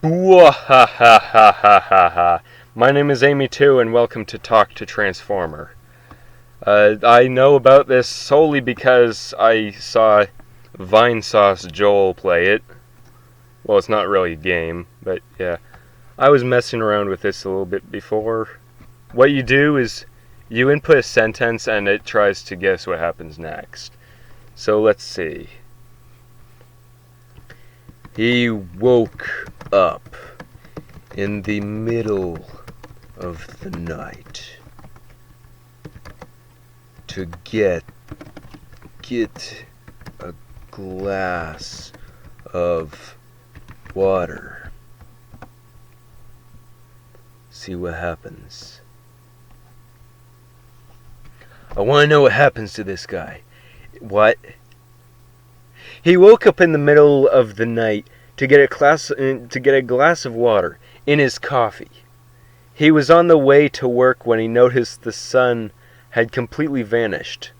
Wahahahahaha. My name is Amy too, and welcome to Talk to Transformer. I know about this solely because I saw Vinesause Joel play it. Well, it's not really a game, but yeah. I was messing around with this a little bit before. What you do is you input a sentence and it tries to guess what happens next. So let's see. He woke up in the middle of the night to get a glass of water. See what happens. I want to know what happens to this guy. What? He woke up in the middle of the night to get a glass of water in his coffee. He was on the way to work when he noticed the sun had completely vanished.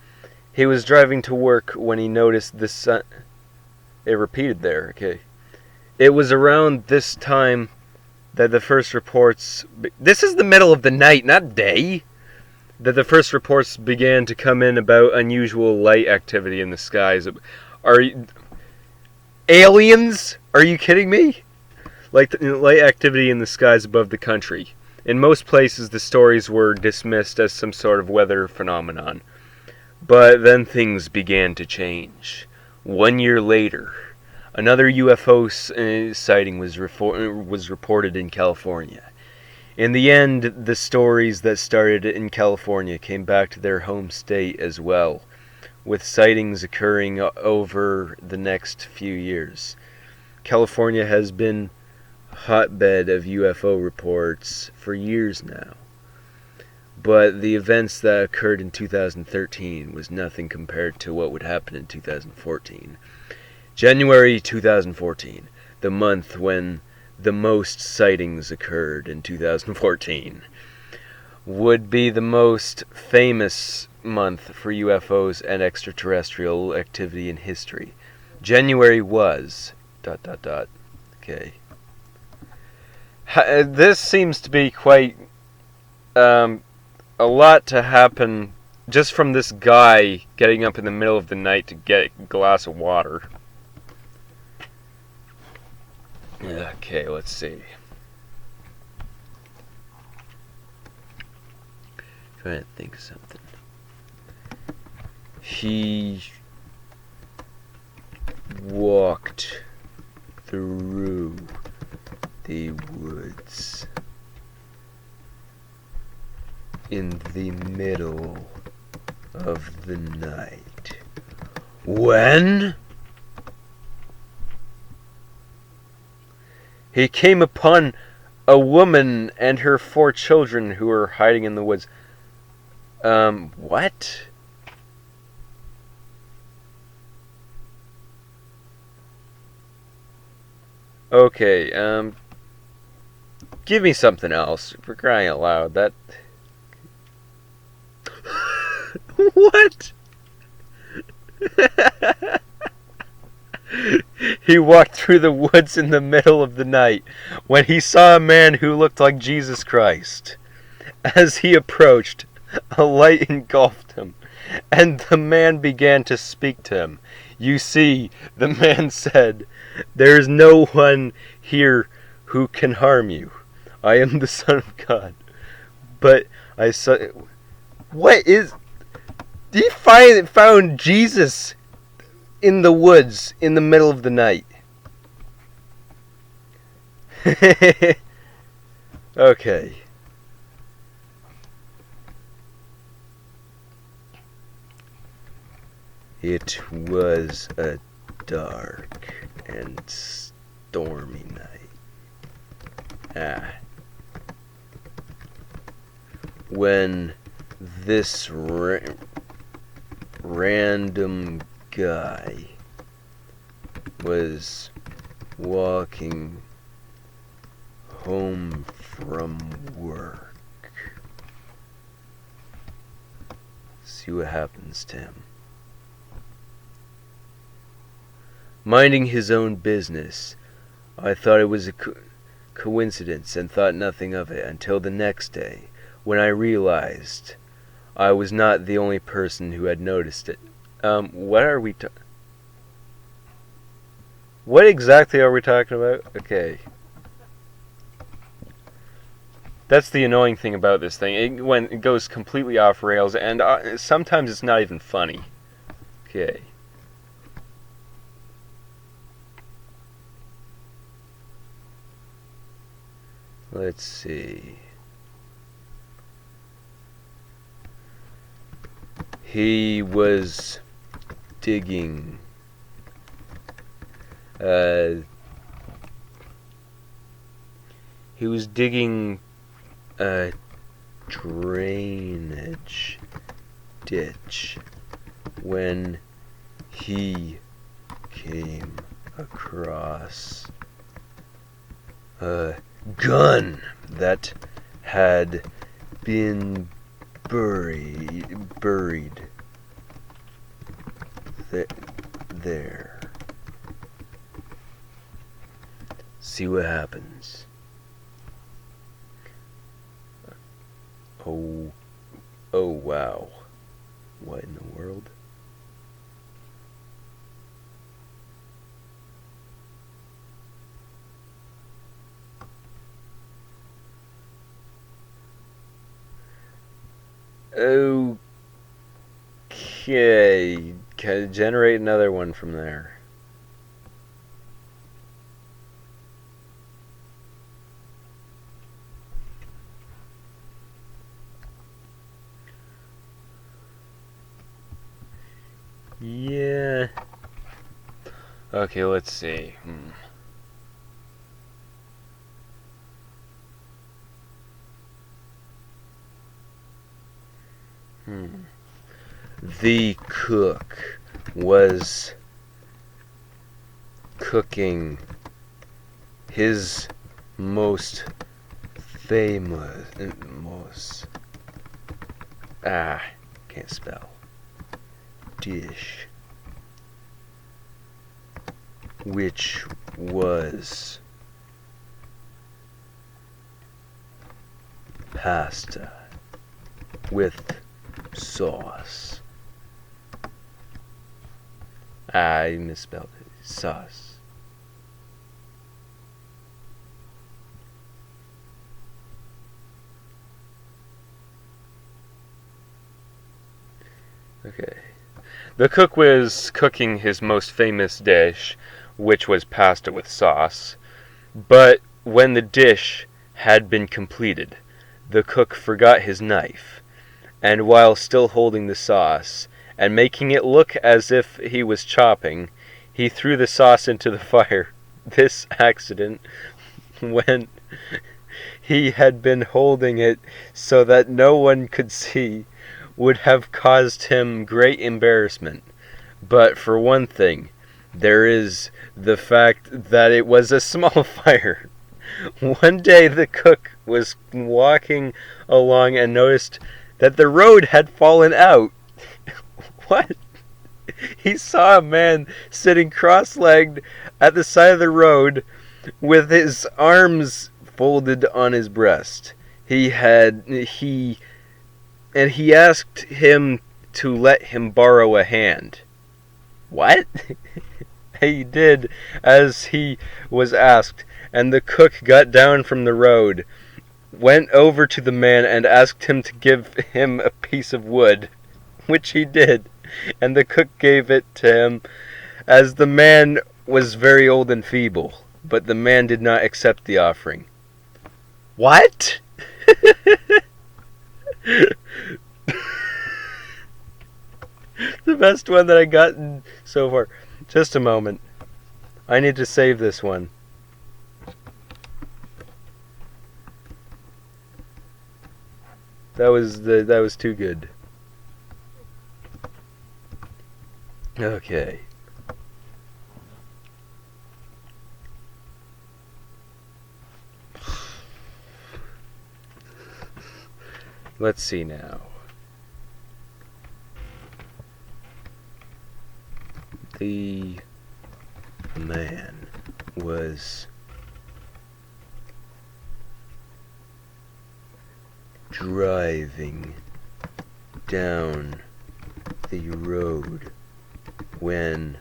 He was driving to work when he noticed the sun... It repeated there, okay. It was around this time that the first reports... This is the middle of the night, not day! That the first reports began to come in about unusual light activity in the skies. Aliens? Are you kidding me? Like light activity in the skies above the country. In most places, the stories were dismissed as some sort of weather phenomenon. But then things began to change. 1 year later, another UFO sighting was reported in California. In the end, the stories that started in California came back to their home state as well, with sightings occurring over the next few years. California has been a hotbed of UFO reports for years now. But the events that occurred in 2013 was nothing compared to what would happen in 2014. January 2014, the month when the most sightings occurred in 2014, would be the most famous month for UFOs and extraterrestrial activity in history. January was... ... Okay. This seems to be quite... a lot to happen just from this guy getting up in the middle of the night to get a glass of water. Okay, let's see. Trying to think of something. He walked through the woods in the middle of the night. When? He came upon a woman and her 4 children who were hiding in the woods. What? Okay, give me something else, for crying out loud. That... What? He walked through the woods in the middle of the night when he saw a man who looked like Jesus Christ. As he approached, a light engulfed him, and the man began to speak to him. You see, the man said, "There is no one here who can harm you. I am the Son of God." But I saw... What is... He found Jesus in the woods in the middle of the night. Okay. It was a dark and stormy night. When this random guy was walking home from work. See what happens to him. Minding his own business, I thought it was coincidence and thought nothing of it until the next day, when I realized I was not the only person who had noticed it. What are we What exactly are we talking about? Okay. That's the annoying thing about this thing. When it goes completely off rails, and sometimes it's not even funny. Okay. Let's see. He was digging. He was digging a drainage ditch when he came across a gun that had been buried there. See what happens. Oh wow. What in the world? Okay. Can I generate another one from there? Yeah. Okay, let's see. The cook was cooking his most famous can't spell dish, which was pasta with sauce. I misspelled it. Sauce. Okay. The cook was cooking his most famous dish, which was pasta with sauce. But when the dish had been completed, the cook forgot his knife, and while still holding the sauce, and making it look as if he was chopping, he threw the sauce into the fire. This accident, when he had been holding it so that no one could see, would have caused him great embarrassment. But for one thing, there is the fact that it was a small fire. One day the cook was walking along and noticed that the road had fallen out. What? He saw a man sitting cross-legged at the side of the road with his arms folded on his breast. He asked him to let him borrow a hand. What? He did as he was asked, and the cook got down from the road, went over to the man and asked him to give him a piece of wood, which he did, and the cook gave it to him, as the man was very old and feeble, but the man did not accept the offering. What? The best one that I gotten so far. Just a moment. I need to save this one. That was too good. Okay. Let's see now. The man was driving down the road when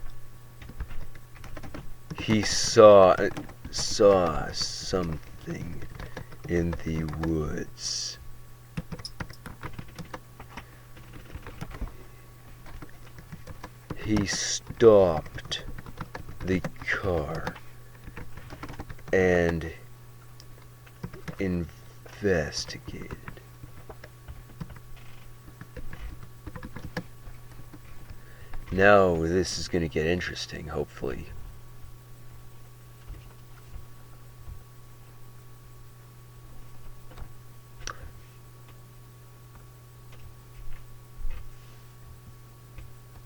he saw something in the woods. He stopped the car and investigated. Now this is going to get interesting, hopefully.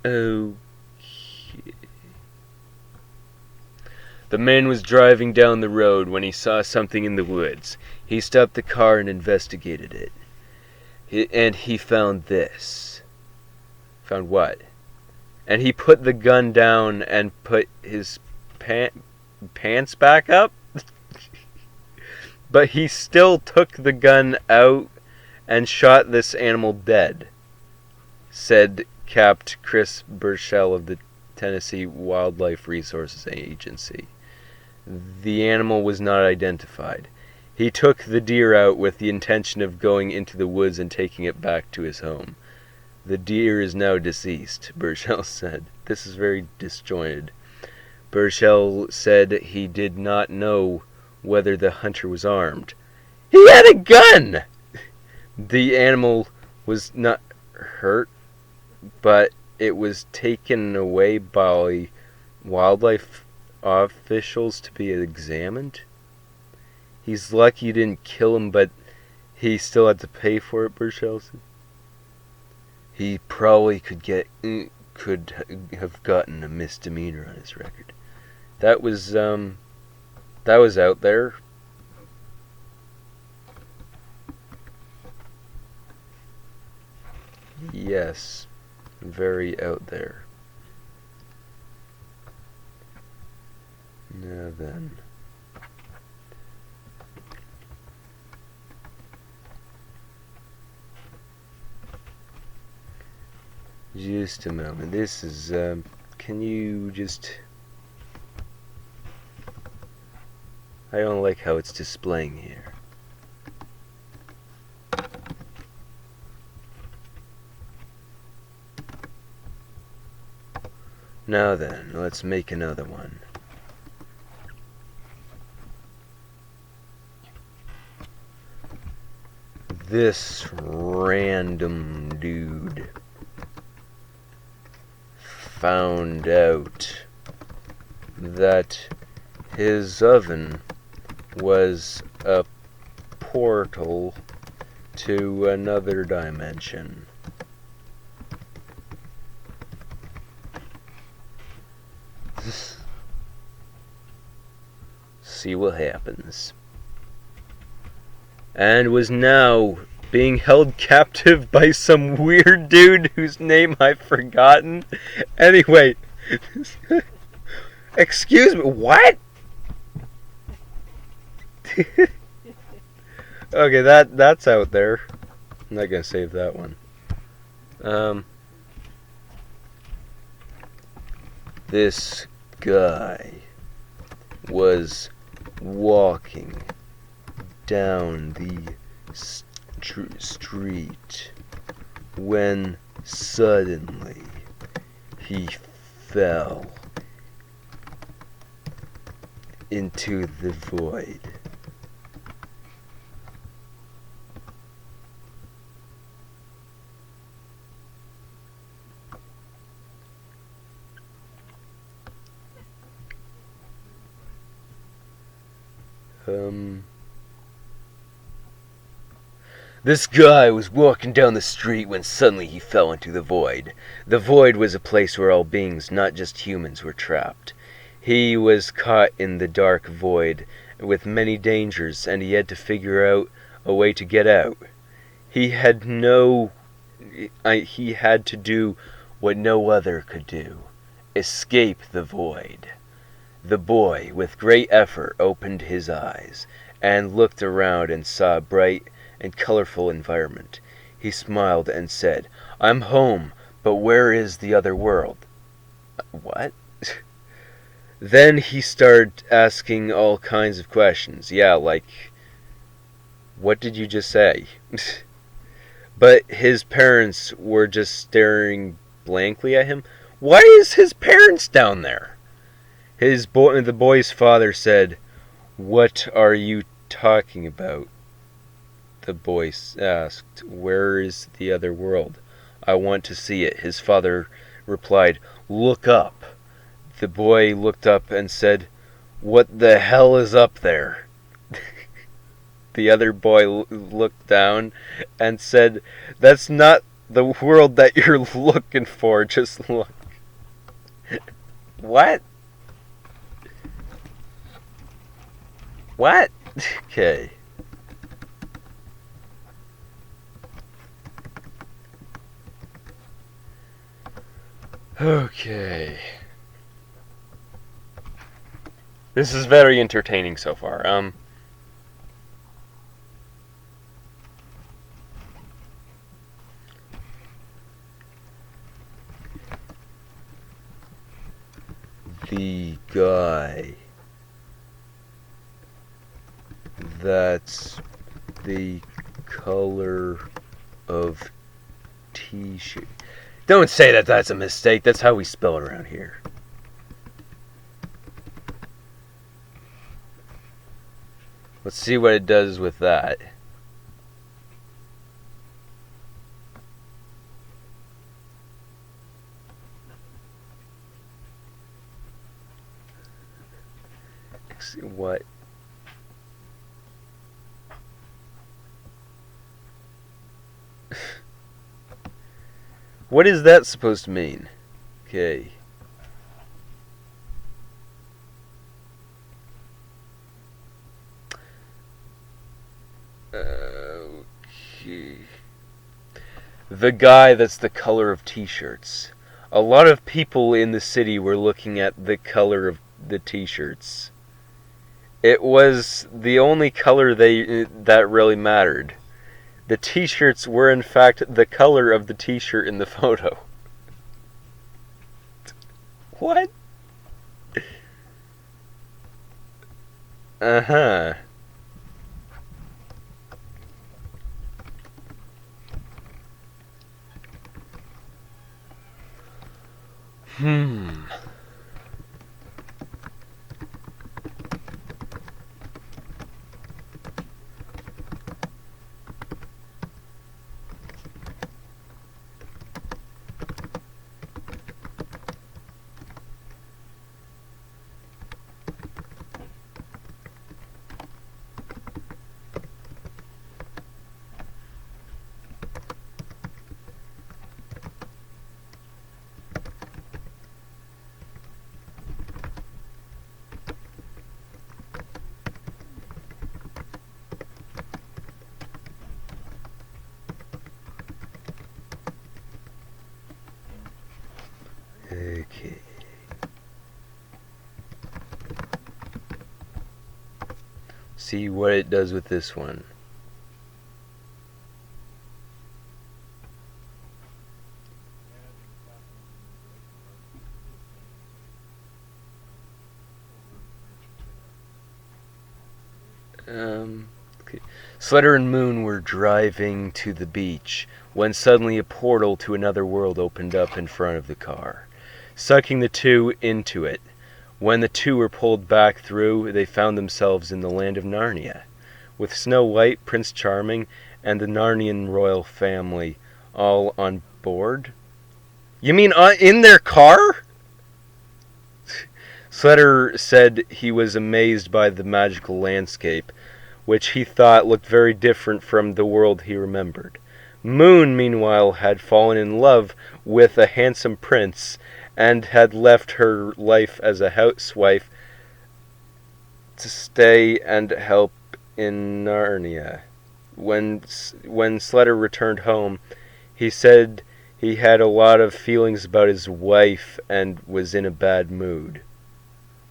Okay. The man was driving down the road when he saw something in the woods. He stopped the car and investigated it. And he found this. Found what? And he put the gun down and put his pants back up? But he still took the gun out and shot this animal dead, said Capt. Chris Burchell of the Tennessee Wildlife Resources Agency. The animal was not identified. He took the deer out with the intention of going into the woods and taking it back to his home. The deer is now deceased, Burchell said. This is very disjointed. Burchell said he did not know whether the hunter was armed. He had a gun! The animal was not hurt, but it was taken away by wildlife officials to be examined. He's lucky you didn't kill him, but he still had to pay for it, Burchell said. He probably could have gotten a misdemeanor on his record. That was out there. Yes, very out there. Now then. Just a moment. This is, can you just... I don't like how it's displaying here. Now then, let's make another one. This random dude found out that his oven was a portal to another dimension. See what happens. And was now being held captive by some weird dude whose name I've forgotten. Anyway, excuse me, what? Okay, that's out there. I'm not gonna save that one. This guy was walking down the street when suddenly he fell into the void. This guy was walking down the street when suddenly he fell into the void. The void was a place where all beings, not just humans, were trapped. He was caught in the dark void with many dangers, and he had to figure out a way to get out. He had to do what no other could do: escape the void. The boy, with great effort, opened his eyes and looked around and saw bright and colorful environment. He smiled and said, "I'm home, but where is the other world?" What? Then he started asking all kinds of questions. Yeah, like, what did you just say? But his parents were just staring blankly at him. Why is his parents down there? The boy's father said, "What are you talking about?" The boy asked, "Where is the other world? I want to see it." His father replied, "Look up." The boy looked up and said, "What the hell is up there?" The other boy looked down and said, "That's not the world that you're looking for. Just look." What? What? Okay. Okay. This is very entertaining so far. The guy that's the color of T-shirt. Don't say that that's a mistake. That's how we spell it around here. Let's see what it does with that. What? What is that supposed to mean? Okay. Okay. The guy that's the color of T-shirts. A lot of people in the city were looking at the color of the T-shirts. It was the only color that really mattered. The T-shirts were in fact the color of the T-shirt in the photo. What? Uh-huh. Hmm. Okay. See what it does with this one. Okay. Slater and Moon were driving to the beach when suddenly a portal to another world opened up in front of the car, sucking the two into it. When the two were pulled back through, they found themselves in the land of Narnia, with Snow White, Prince Charming, and the Narnian royal family all on board. You mean in their car? Slater said he was amazed by the magical landscape, which he thought looked very different from the world he remembered. Moon, meanwhile, had fallen in love with a handsome prince and had left her life as a housewife to stay and help in Narnia. When Slater returned home, he said he had a lot of feelings about his wife and was in a bad mood.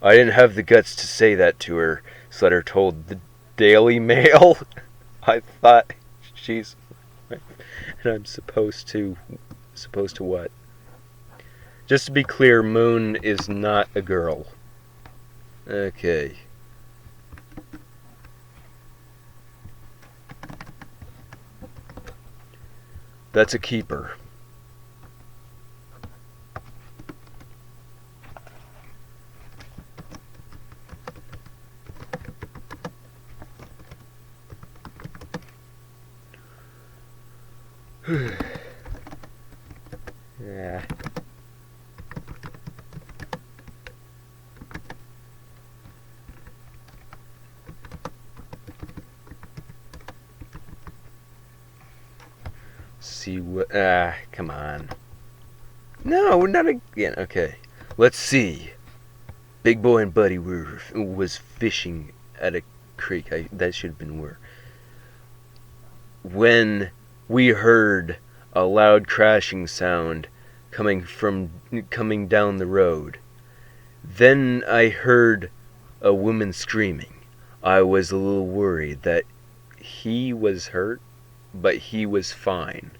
"I didn't have the guts to say that to her," Slater told the Daily Mail. I thought She's... And I'm supposed to... Supposed to what? Just to be clear, Moon is not a girl. Okay. That's a keeper. Yeah. See what... come on. No, not again. Okay. Let's see. Big Boy and Buddy was fishing at a creek. That should have been where. When we heard a loud crashing sound coming down the road. Then I heard a woman screaming. I was a little worried that he was hurt, but he was fine.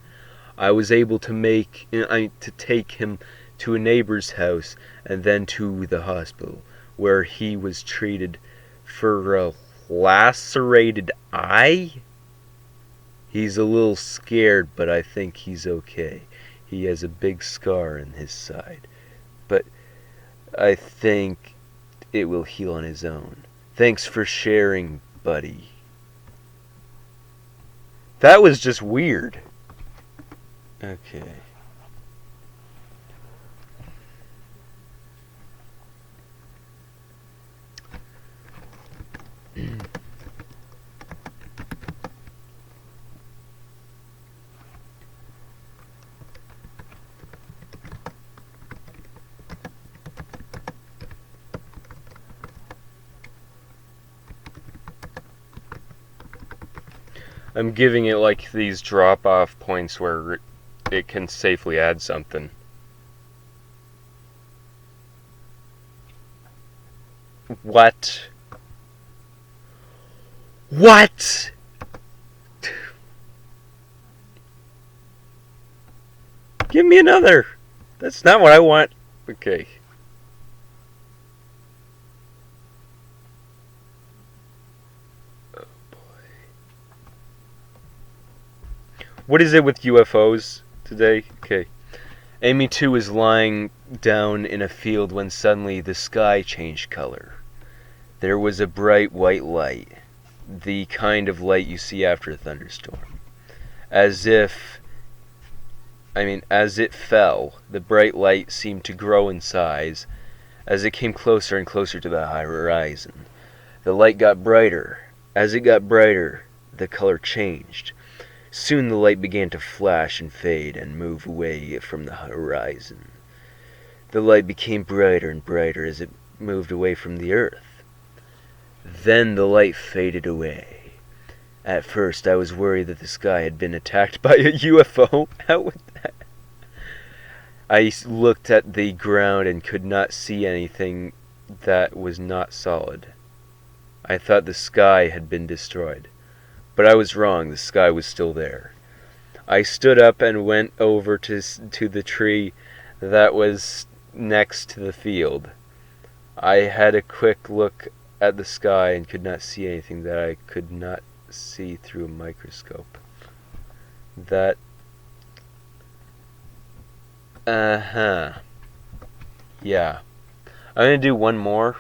I was able to take him to a neighbor's house and then to the hospital, where he was treated for a lacerated eye. He's a little scared, but I think he's okay. He has a big scar in his side, but I think it will heal on his own. Thanks for sharing, buddy. That was just weird. Okay. I'm giving it like these drop-off points where it can safely add something. What? What? Give me another. That's not what I want. Okay. What is it with UFOs today? Okay. Amy 2 is lying down in a field when suddenly the sky changed color. There was a bright white light, the kind of light you see after a thunderstorm. As it fell, the bright light seemed to grow in size as it came closer and closer to the horizon. The light got brighter. As it got brighter, the color changed. Soon the light began to flash and fade and move away from the horizon. The light became brighter and brighter as it moved away from the earth. Then the light faded away. At first I was worried that the sky had been attacked by a UFO. How would that? I looked at the ground and could not see anything that was not solid. I thought the sky had been destroyed. But I was wrong, the sky was still there. I stood up and went over to the tree that was next to the field. I had a quick look at the sky and could not see anything that I could not see through a microscope. That... Yeah. I'm gonna do one more.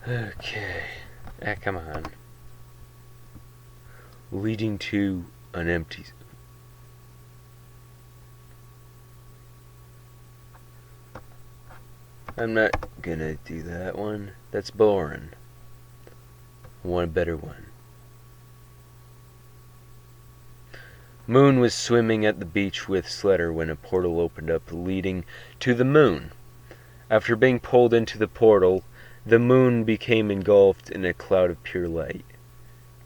Okay. Come on. Leading to an empty... I'm not gonna do that one. That's boring. I want a better one. Moon was swimming at the beach with Sletter when a portal opened up leading to the moon. After being pulled into the portal, the moon became engulfed in a cloud of pure light.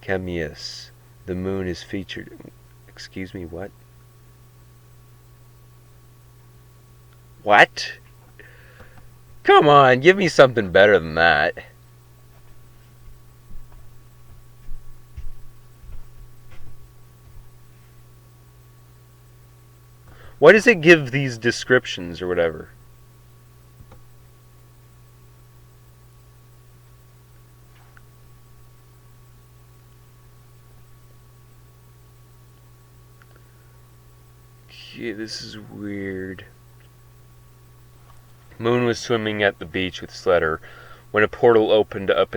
Camus, the moon is featured... Excuse me, what? What? Come on, give me something better than that. Why does it give these descriptions or whatever? Okay, this is weird. Moon was swimming at the beach with Sletter when a portal opened up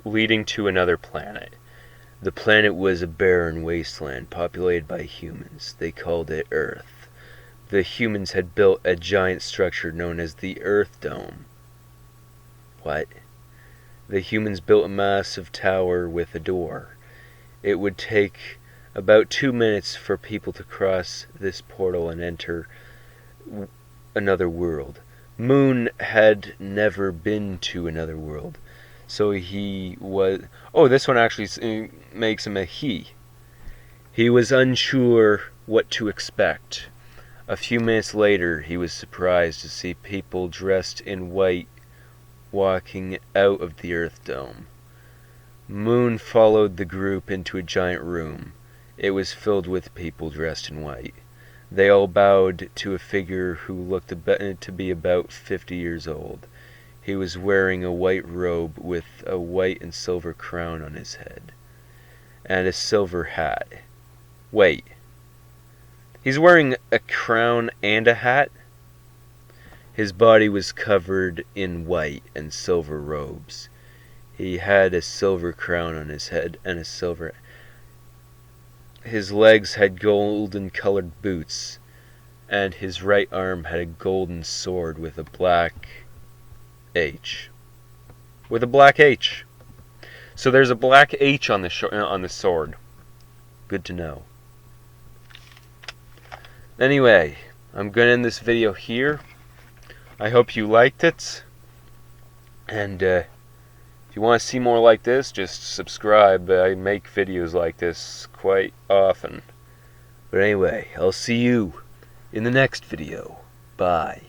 leading to another planet. The planet was a barren wasteland populated by humans. They called it Earth. The humans had built a giant structure known as the Earth Dome. What? The humans built a massive tower with a door. It would take about 2 minutes for people to cross this portal and enter another world. Moon had never been to another world, so he was... Oh, this one actually makes him a he. He was unsure what to expect. A few minutes later, he was surprised to see people dressed in white walking out of the Earth Dome. Moon followed the group into a giant room. It was filled with people dressed in white. They all bowed to a figure who looked to be about 50 years old. He was wearing a white robe with a white and silver crown on his head, and a silver hat. Wait. He's wearing a crown and a hat? His body was covered in white and silver robes. He had a silver crown on his head and a silver... His legs had golden-colored boots, and his right arm had a golden sword with a black H. With a black H. So there's a black H on the sword. Good to know. Anyway, I'm going to end this video here. I hope you liked it. And if you want to see more like this, just subscribe. I make videos like this quite often. But anyway, I'll see you in the next video. Bye.